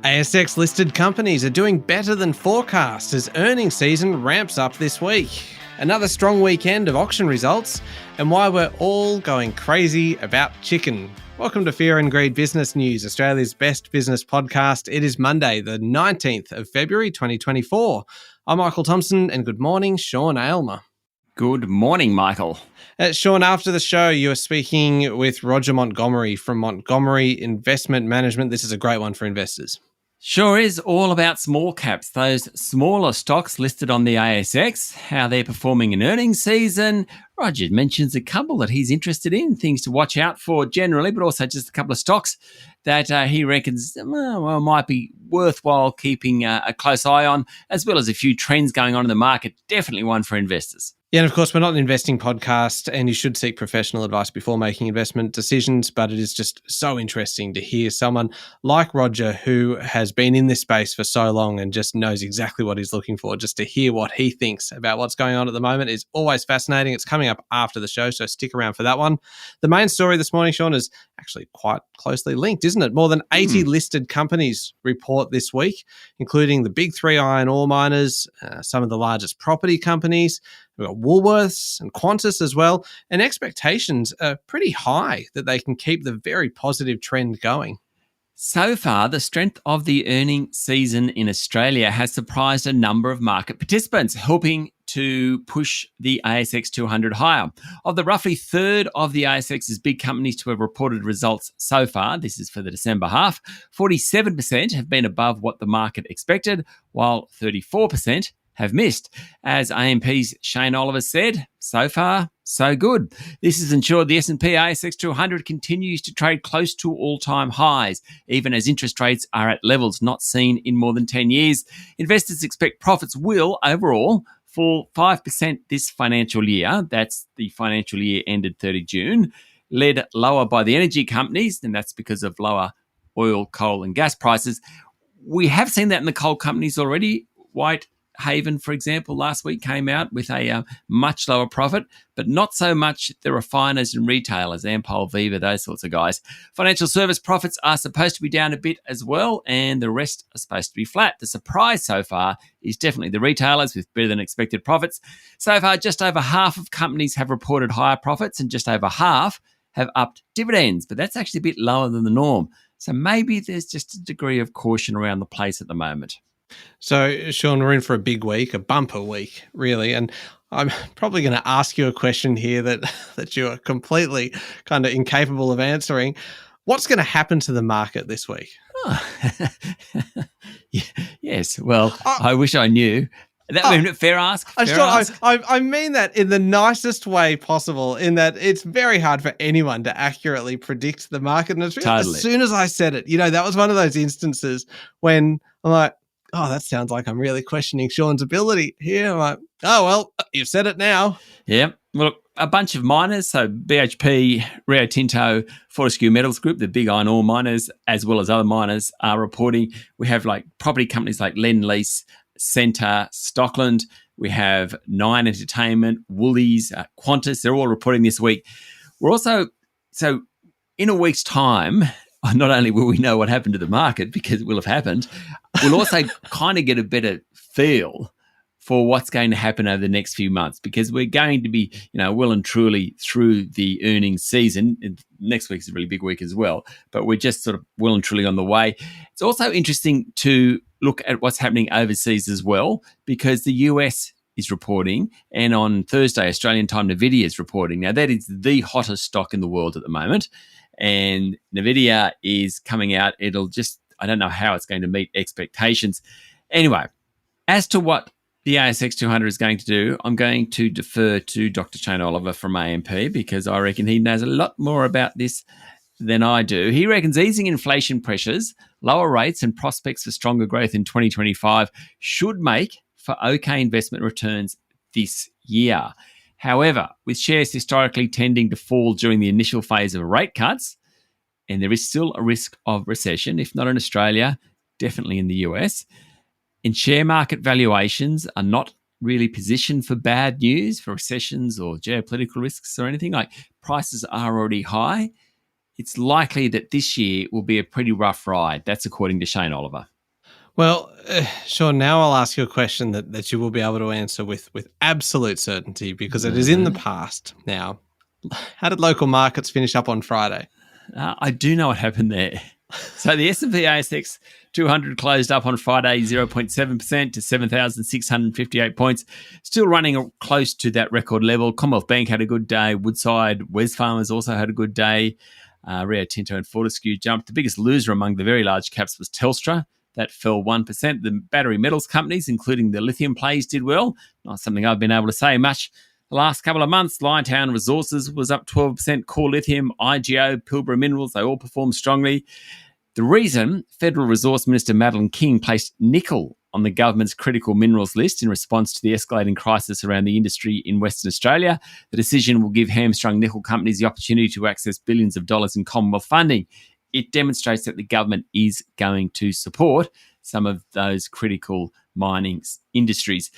ASX-listed companies are doing better than forecast as earnings season ramps up this week. Another strong weekend of auction results, and why we're all going crazy about chicken. Welcome to Fear and Greed Business News, Australia's best business podcast. It is Monday, the 19th of February, 2024. I'm Michael Thompson, and good morning, Sean Aylmer. Good morning, Michael. Sean, after the show, you were speaking with Roger Montgomery from Montgomery Investment Management. This is a great one for investors. Sure is all about small caps, those smaller stocks listed on the ASX, how they're performing in earnings season. Roger mentions a couple that he's interested in, things to watch out for generally, but also just a couple of stocks that he reckons might be worthwhile keeping a close eye on, as well as a few trends going on in the market. Definitely one for investors. Yeah, and of course, we're not an investing podcast, and you should seek professional advice before making investment decisions, but it is just so interesting to hear someone like Roger, who has been in this space for so long and just knows exactly what he's looking for. Just to hear what he thinks about what's going on at the moment is always fascinating. It's coming up after the show, so stick around for that one. The main story this morning, Sean, is actually quite closely linked, isn't it? More than 80 listed companies report this week, including the big three iron ore miners, some of the largest property companies. We've got Woolworths and Qantas as well, and expectations are pretty high that they can keep the very positive trend going. So far, the strength of the earnings season in Australia has surprised a number of market participants, helping to push the ASX 200 higher. Of the roughly third of the ASX's big companies to have reported results so far, this is for the December half, 47% have been above what the market expected, while 34% have missed. As AMP's Shane Oliver said, so far, so good. This has ensured the S&P ASX 200 continues to trade close to all-time highs, even as interest rates are at levels not seen in more than 10 years. Investors expect profits will, overall, fall 5% this financial year. That's the financial year ended 30 June, led lower by the energy companies, and that's because of lower oil, coal and gas prices. We have seen that in the coal companies already. Whitehaven, for example, last week came out with a much lower profit, but not so much the refiners and retailers, Ampol, Viva, those sorts of guys. Financial service profits are supposed to be down a bit as well, and the rest are supposed to be flat. The surprise so far is definitely the retailers with better than expected profits. So far, just over half of companies have reported higher profits and just over half have upped dividends, but that's actually a bit lower than the norm. So maybe there's just a degree of caution around the place at the moment. So, Sean, we're in for a big week, a bumper week, really. And I'm probably going to ask you a question here that you are completely kind of incapable of answering. What's going to happen to the market this week? Oh. Yes, well, I wish I knew. Fair ask. I mean that in the nicest way possible, in that it's very hard for anyone to accurately predict the market. And it's really, Totally. As soon as I said it, that was one of those instances when I'm like, oh, that sounds like I'm really questioning Sean's ability here. I'm like, oh, well, you've said it now. Yeah. Well, look, a bunch of miners, so BHP, Rio Tinto, Fortescue Metals Group, the big iron ore miners, as well as other miners, are reporting. We have like property companies like Lendlease, Centre, Stockland. We have Nine Entertainment, Woolies, Qantas. They're all reporting this week. We're also, so in a week's time, not only will we know what happened to the market, because it will have happened, we'll also kind of get a better feel for what's going to happen over the next few months, because we're going to be, well and truly through the earnings season. And next week's a really big week as well, but we're just sort of well and truly on the way. It's also interesting to look at what's happening overseas as well, because the US is reporting, and on Thursday, Australian time, NVIDIA is reporting. Now, that is the hottest stock in the world at the moment, and NVIDIA is coming out. I don't know how it's going to meet expectations. Anyway, as to what the ASX 200 is going to do, I'm going to defer to Dr. Shane Oliver from AMP, because I reckon he knows a lot more about this than I do. He reckons easing inflation pressures, lower rates and prospects for stronger growth in 2025 should make for okay investment returns this year. However, with shares historically tending to fall during the initial phase of rate cuts, and there is still a risk of recession, if not in Australia, definitely in the US, and share market valuations are not really positioned for bad news, for recessions or geopolitical risks or anything. Like, prices are already high. It's likely that this year will be a pretty rough ride. That's according to Shane Oliver. Well, Sean, now I'll ask you a question that you will be able to answer with absolute certainty because it is in the past now. How did local markets finish up on Friday? I do know what happened there. So the S&P ASX 200 closed up on Friday 0.7% to 7,658 points, still running close to that record level. Commonwealth Bank had a good day. Woodside, Wesfarmers also had a good day. Rio Tinto and Fortescue jumped. The biggest loser among the very large caps was Telstra. That fell 1%. The battery metals companies, including the lithium plays, did well. Not something I've been able to say much. The last couple of months, Liontown Resources was up 12%, Core Lithium, IGO, Pilbara Minerals, they all performed strongly. The reason Federal Resource Minister Madeleine King placed nickel on the government's critical minerals list in response to the escalating crisis around the industry in Western Australia. The decision will give hamstrung nickel companies the opportunity to access billions of dollars in Commonwealth funding. It demonstrates that the government is going to support some of those critical mining industries.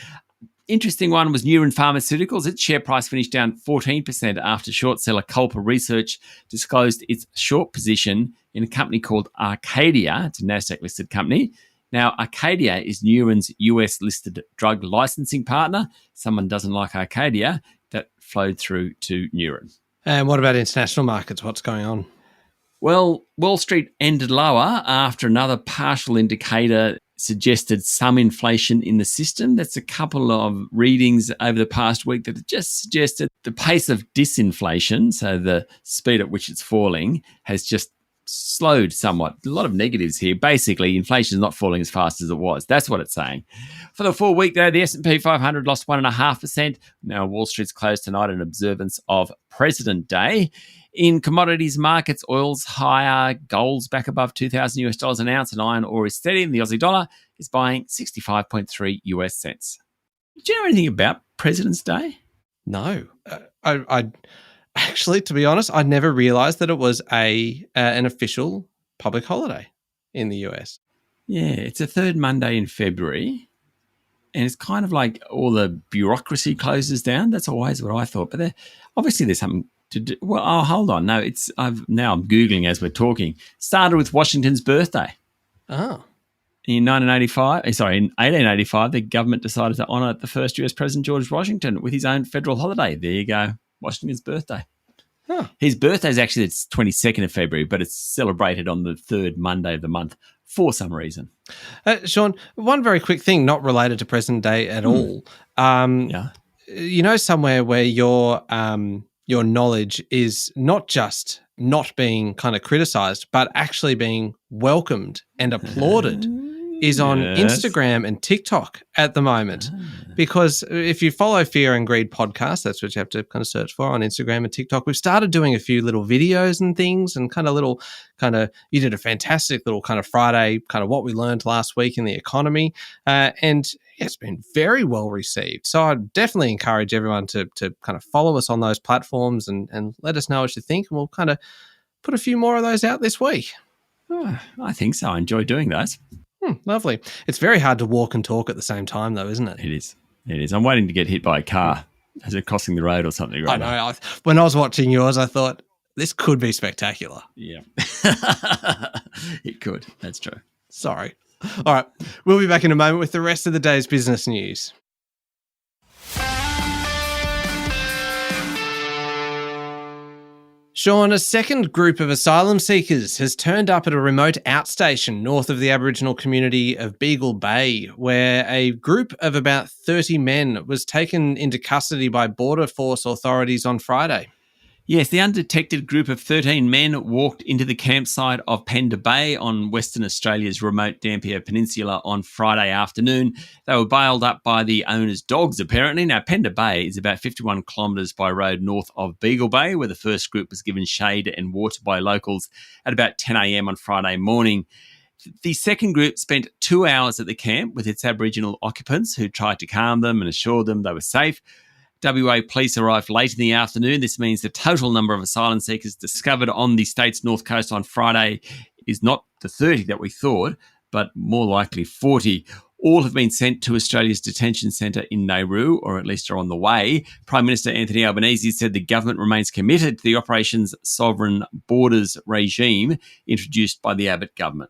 Interesting one was Neuren Pharmaceuticals. Its share price finished down 14% after short seller Culper Research disclosed its short position in a company called Arcadia. It's a NASDAQ-listed company. Now, Arcadia is Neuren's US-listed drug licensing partner. Someone doesn't like Arcadia. That flowed through to Neuren. And what about international markets? What's going on? Well, Wall Street ended lower after another partial indicator suggested some inflation in the system. That's a couple of readings over the past week that have just suggested the pace of disinflation, so the speed at which it's falling, has just slowed somewhat. A lot of negatives here. Basically, inflation is not falling as fast as it was. That's what it's saying. For the full week, though, the S&P 500 lost 1.5%. Now, Wall Street's closed tonight in observance of President Day. In commodities markets, oil's higher, gold's back above $2,000 an ounce, and iron ore is steady, and the Aussie dollar is buying 65.3 US cents. Do you know anything about President's Day? No. I actually, to be honest, I never realised that it was an official public holiday in the US. Yeah, it's the third Monday in February, and it's kind of like all the bureaucracy closes down. That's always what I thought, but obviously there's something to do. Well, oh, hold on. No, I'm Googling as we're talking. Started with Washington's birthday. Oh. In 1885, the government decided to honour the first US President, George Washington, with his own federal holiday. There you go. Washington's birthday. Huh. His birthday is actually the 22nd of February, but it's celebrated on the third Monday of the month for some reason. Sean, one very quick thing, not related to President Day at all. Yeah. You know, somewhere where your knowledge is not just not being kind of criticized, but actually being welcomed and applauded is on Instagram and TikTok at the moment. Because if you follow Fear and Greed podcast, that's what you have to kind of search for on Instagram and TikTok. We've started doing a few little videos and things and you did a fantastic little kind of Friday, kind of what we learned last week in the economy. And it's been very well received. So I'd definitely encourage everyone to kind of follow us on those platforms and let us know what you think. And we'll kind of put a few more of those out this week. Oh, I think so. I enjoy doing those. Lovely. It's very hard to walk and talk at the same time, though, isn't it? It is. I'm waiting to get hit by a car as they're crossing the road or something. Right? I know. When I was watching yours, I thought, this could be spectacular. Yeah. It could. That's true. Sorry. All right. We'll be back in a moment with the rest of the day's business news. Sean, a second group of asylum seekers has turned up at a remote outstation north of the Aboriginal community of Beagle Bay, where a group of about 30 men was taken into custody by Border Force authorities on Friday. Yes, the undetected group of 13 men walked into the campsite of Penda Bay on Western Australia's remote Dampier Peninsula on Friday afternoon. They were bailed up by the owner's dogs, apparently. Now, Penda Bay is about 51 kilometres by road north of Beagle Bay, where the first group was given shade and water by locals at about 10 a.m. on Friday morning. The second group spent 2 hours at the camp with its Aboriginal occupants, who tried to calm them and assure them they were safe. WA police arrived late in the afternoon. This means the total number of asylum seekers discovered on the state's north coast on Friday is not the 30 that we thought, but more likely 40. All have been sent to Australia's detention centre in Nauru, or at least are on the way. Prime Minister Anthony Albanese said the government remains committed to the Operations Sovereign Borders regime introduced by the Abbott government.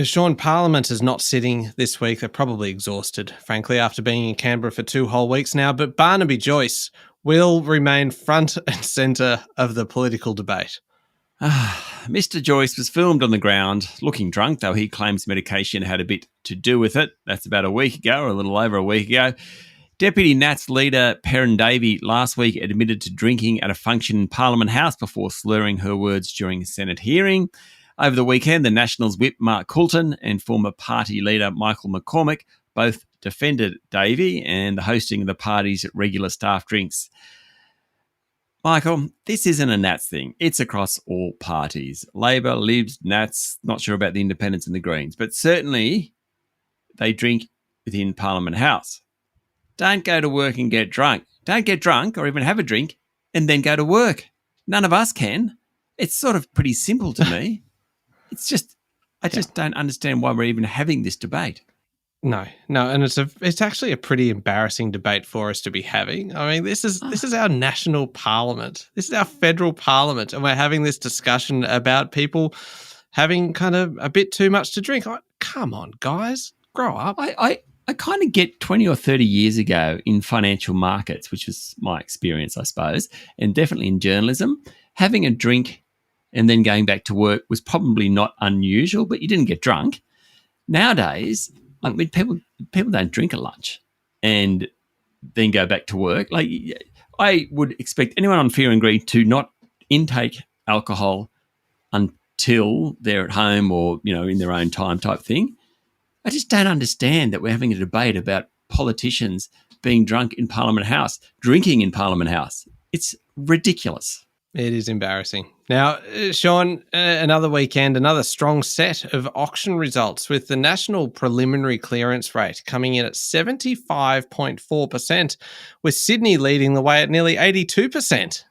Sean, Parliament is not sitting this week. They're probably exhausted, frankly, after being in Canberra for 2 whole weeks now. But Barnaby Joyce will remain front and centre of the political debate. Mr. Joyce was filmed on the ground, looking drunk, though he claims medication had a bit to do with it. That's about a week ago, or a little over a week ago. Deputy Nats leader Perrin Davey last week admitted to drinking at a function in Parliament House before slurring her words during a Senate hearing. Over the weekend, the Nationals whip Mark Coulton and former party leader Michael McCormack both defended Davey and the hosting of the party's regular staff drinks. Michael, this isn't a Nats thing. It's across all parties. Labor, Libs, Nats, not sure about the Independents and the Greens, but certainly they drink within Parliament House. Don't go to work and get drunk. Don't get drunk or even have a drink and then go to work. None of us can. It's sort of pretty simple to me. It's just, I just don't understand why we're even having this debate. No, and it's actually a pretty embarrassing debate for us to be having. I mean, this is our national parliament. This is our federal parliament, and we're having this discussion about people having kind of a bit too much to drink. Like, come on, guys, grow up. I kind of get 20 or 30 years ago in financial markets, which was my experience, I suppose, and definitely in journalism, having a drink and then going back to work was probably not unusual, but you didn't get drunk. Nowadays, I mean, people don't drink at lunch and then go back to work. Like, I would expect anyone on Fear and Greed to not intake alcohol until they're at home or, in their own time type thing. I just don't understand that we're having a debate about politicians being drunk in Parliament House, drinking in Parliament House. It's ridiculous. It is embarrassing. Now, Sean, another weekend, another strong set of auction results with the national preliminary clearance rate coming in at 75.4%, with Sydney leading the way at nearly 82%.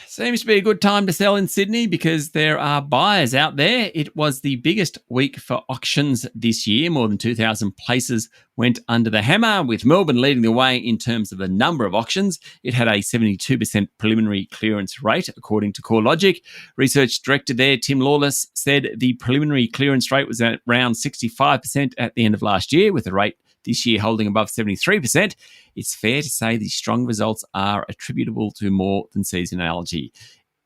Seems to be a good time to sell in Sydney because there are buyers out there. It was the biggest week for auctions this year. More than 2,000 places went under the hammer, with Melbourne leading the way in terms of the number of auctions. It had a 72% preliminary clearance rate, according to CoreLogic. Research director there, Tim Lawless, said the preliminary clearance rate was at around 65% at the end of last year, with the rate this year holding above 73%. It's fair to say these strong results are attributable to more than seasonality.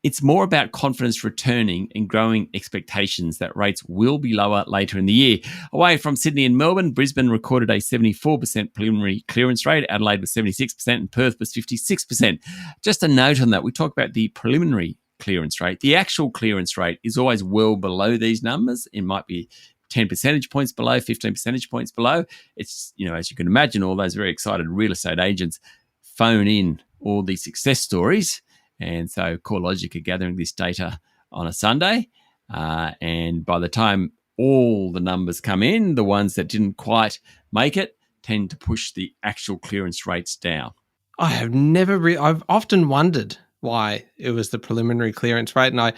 It's more about confidence returning and growing expectations that rates will be lower later in the year. Away from Sydney and Melbourne, Brisbane recorded a 74% preliminary clearance rate, Adelaide was 76%, and Perth was 56%. Just a note on that, we talk about the preliminary clearance rate. The actual clearance rate is always well below these numbers. It might be 10 percentage points below, 15 percentage points below. It's, as you can imagine, all those very excited real estate agents phone in all these success stories. And so CoreLogic are gathering this data on a Sunday. And by the time all the numbers come in, the ones that didn't quite make it tend to push the actual clearance rates down. I've often wondered why it was the preliminary clearance rate, and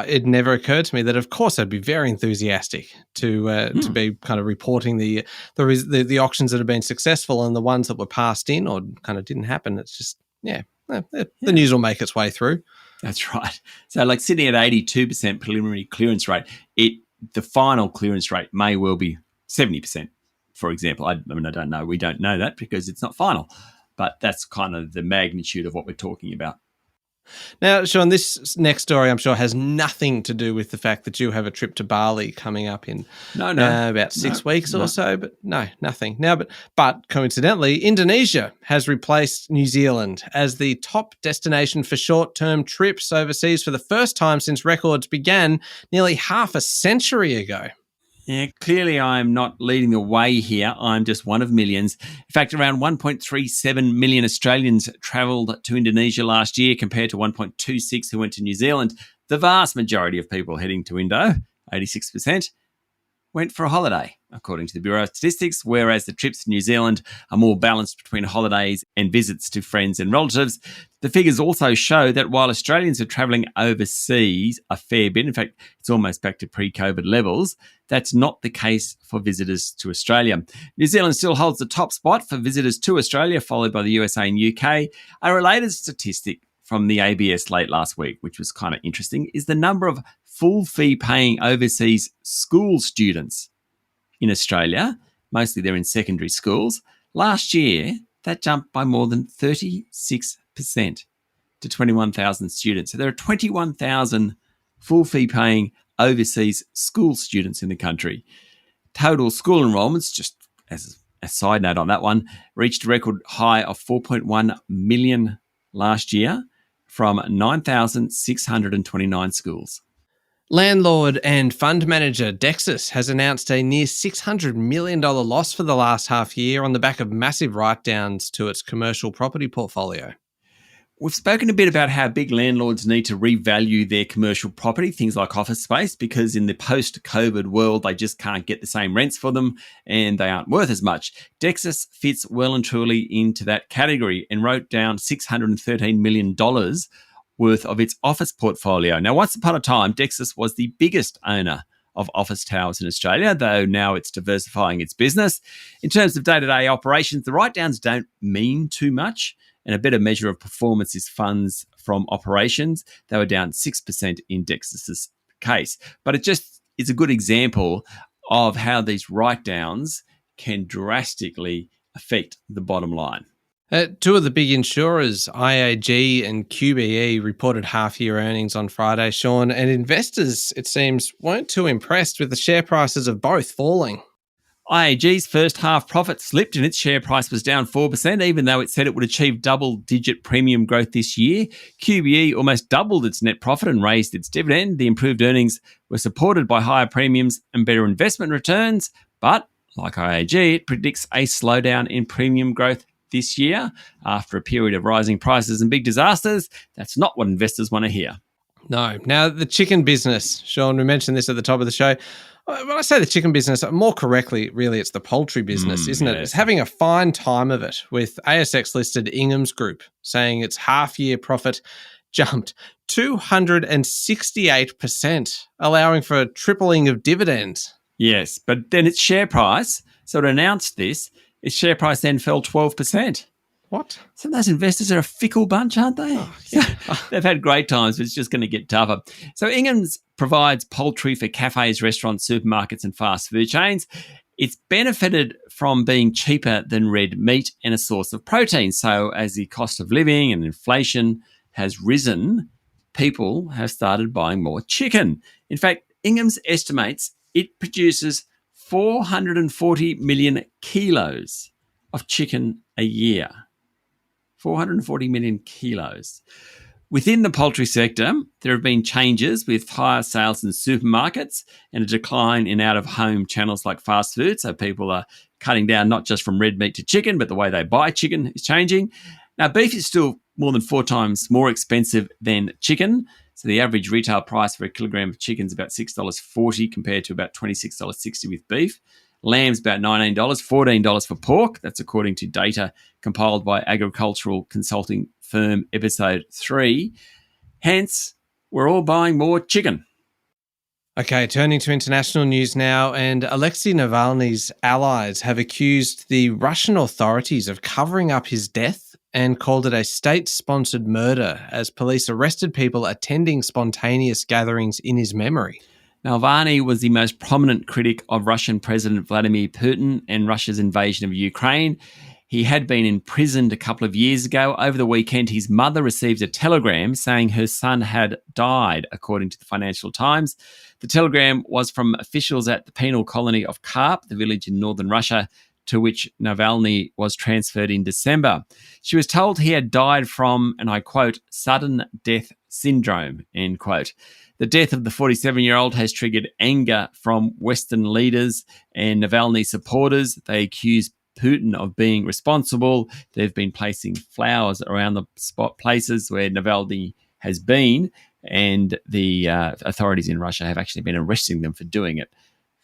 it never occurred to me that, of course, I'd be very enthusiastic to be kind of reporting the auctions that have been successful and the ones that were passed in or kind of didn't happen. It's just the news will make its way through. That's right. So, like Sydney at 82% preliminary clearance rate, the final clearance rate may well be 70%, for example. I don't know. We don't know that because it's not final, but that's kind of the magnitude of what we're talking about. Now, Sean, this next story I'm sure has nothing to do with the fact that you have a trip to Bali coming up in about 6 weeks or so, but nothing. Now, but coincidentally, Indonesia has replaced New Zealand as the top destination for short-term trips overseas for the first time since records began nearly half a century ago. Yeah, clearly I'm not leading the way here. I'm just one of millions. In fact, around 1.37 million Australians travelled to Indonesia last year compared to 1.26 who went to New Zealand. The vast majority of people heading to Indo, 86%, went for a holiday, according to the Bureau of Statistics, whereas the trips to New Zealand are more balanced between holidays and visits to friends and relatives. The figures also show that while Australians are travelling overseas a fair bit, in fact, it's almost back to pre-COVID levels, that's not the case for visitors to Australia. New Zealand still holds the top spot for visitors to Australia, followed by the USA and UK. A related statistic from the ABS late last week, which was kind of interesting, is the number of full fee paying overseas school students. in Australia. Mostly they're in secondary schools. Last year, that jumped by more than 36% to 21,000 students. So there are 21,000 full fee paying overseas school students in the country. Total school enrolments, just as a side note on that one, reached a record high of 4.1 million last year from 9,629 schools. Landlord and fund manager Dexus has announced a near $600 million loss for the last half year on the back of massive write-downs to its commercial property portfolio. We've spoken a bit about how big landlords need to revalue their commercial property, things like office space, because in the post-COVID world, they just can't get the same rents for them and they aren't worth as much. Dexus fits well and truly into that category and wrote down $613 million worth of its office portfolio. Now, once upon a time, Dexus was the biggest owner of office towers in Australia, though now it's diversifying its business. In terms of day-to-day operations, the write-downs don't mean too much, and a better measure of performance is funds from operations. They were down 6% in Dexus's case. But it just is a good example of how these write-downs can drastically affect the bottom line. Two of the big insurers, IAG and QBE, reported half-year earnings on Friday, Sean, and investors, it seems, weren't too impressed with the share prices of both falling. IAG's first half profit slipped and its share price was down 4%, even though it said it would achieve double-digit premium growth this year. QBE almost doubled its net profit and raised its dividend. The improved earnings were supported by higher premiums and better investment returns, but like IAG, it predicts a slowdown in premium growth this year after a period of rising prices and big disasters. That's not what investors want to hear. No. Now, the chicken business, Sean, we mentioned this at the top of the show. When I say the chicken business, more correctly, really, it's the poultry business, isn't it? It's having a fine time of it, with ASX-listed Ingham's Group saying its half-year profit jumped 268%, allowing for a tripling of dividends. Yes, but then its share price, so it announced this, its share price then fell 12%. What? So those investors are a fickle bunch, aren't they? Oh, yeah. They've had great times, but it's just going to get tougher. So Ingham's provides poultry for cafes, restaurants, supermarkets and fast food chains. It's benefited from being cheaper than red meat and a source of protein. So as the cost of living and inflation has risen, people have started buying more chicken. In fact, Ingham's estimates it produces 440 million kilos of chicken a year. 440 million kilos. Within the poultry sector, there have been changes with higher sales in supermarkets and a decline in out-of-home channels like fast food. So people are cutting down not just from red meat to chicken, but the way they buy chicken is changing. Now, beef is still more than 4 times more expensive than chicken. So the average retail price for a kilogram of chicken is about $6.40 compared to about $26.60 with beef. Lamb's about $19, $14 for pork. That's according to data compiled by agricultural consulting firm Episode 3. Hence, we're all buying more chicken. Okay, turning to international news now, and Alexei Navalny's allies have accused the Russian authorities of covering up his death and called it a state-sponsored murder as police arrested people attending spontaneous gatherings in his memory. Navalny was the most prominent critic of Russian President Vladimir Putin and Russia's invasion of Ukraine. He had been imprisoned a couple of years ago. Over the weekend, his mother received a telegram saying her son had died, according to the Financial Times. The telegram was from officials at the penal colony of Karp, the village in northern Russia, to which Navalny was transferred in December. She was told he had died from, and I quote, sudden death syndrome, end quote. The death of the 47-year-old has triggered anger from Western leaders and Navalny supporters. They accuse Putin of being responsible. They've been placing flowers around the spot places where Navalny has been, and the authorities in Russia have actually been arresting them for doing it.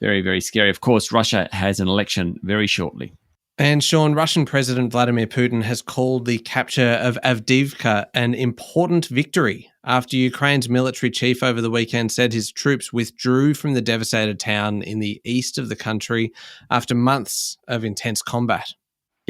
Very, very scary. Of course, Russia has an election very shortly. And Sean, Russian President Vladimir Putin has called the capture of Avdiivka an important victory after Ukraine's military chief over the weekend said his troops withdrew from the devastated town in the east of the country after months of intense combat.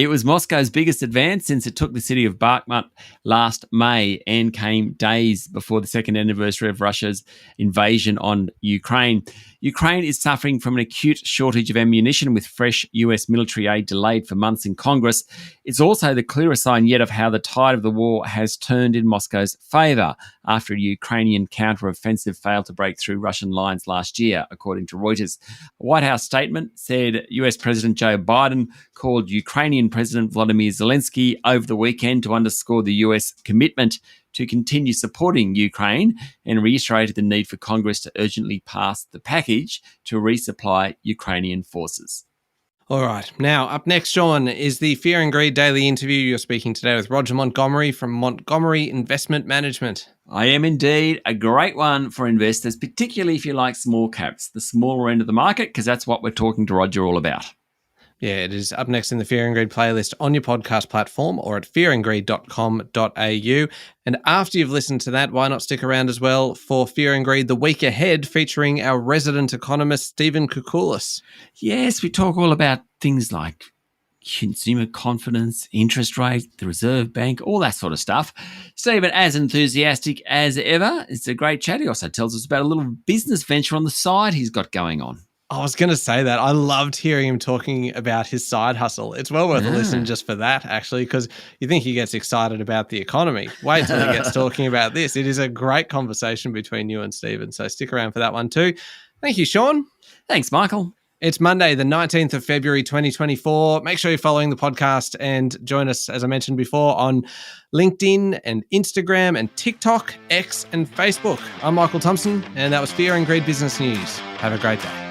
It was Moscow's biggest advance since it took the city of Bakhmut last May and came days before the second anniversary of Russia's invasion on Ukraine. Ukraine is suffering from an acute shortage of ammunition with fresh US military aid delayed for months in Congress. It's also the clearest sign yet of how the tide of the war has turned in Moscow's favour after a Ukrainian counter-offensive failed to break through Russian lines last year, according to Reuters. A White House statement said US President Joe Biden called Ukrainian President Volodymyr Zelensky over the weekend to underscore the US commitment to continue supporting Ukraine and reiterated the need for Congress to urgently pass the package to resupply Ukrainian forces. All right. Now, up next, Sean, is the Fear and Greed Daily interview. You're speaking today with Roger Montgomery from Montgomery Investment Management. I am indeed. A great one for investors, particularly if you like small caps, the smaller end of the market, because that's what we're talking to Roger all about. Yeah, it is up next in the Fear and Greed playlist on your podcast platform or at fearandgreed.com.au. And after you've listened to that, why not stick around as well for Fear and Greed the week ahead, featuring our resident economist, Stephen Koukoulas. Yes, we talk all about things like consumer confidence, interest rate, the Reserve Bank, all that sort of stuff. Stephen, as enthusiastic as ever. It's a great chat. He also tells us about a little business venture on the side he's got going on. I was going to say that. I loved hearing him talking about his side hustle. It's well worth a listen just for that, actually, because you think he gets excited about the economy. Wait till he gets talking about this. It is a great conversation between you and Stephen, so stick around for that one too. Thank you, Sean. Thanks, Michael. It's Monday, the 19th of February, 2024. Make sure you're following the podcast and join us, as I mentioned before, on LinkedIn and Instagram and TikTok, X and Facebook. I'm Michael Thompson, and that was Fear and Greed Business News. Have a great day.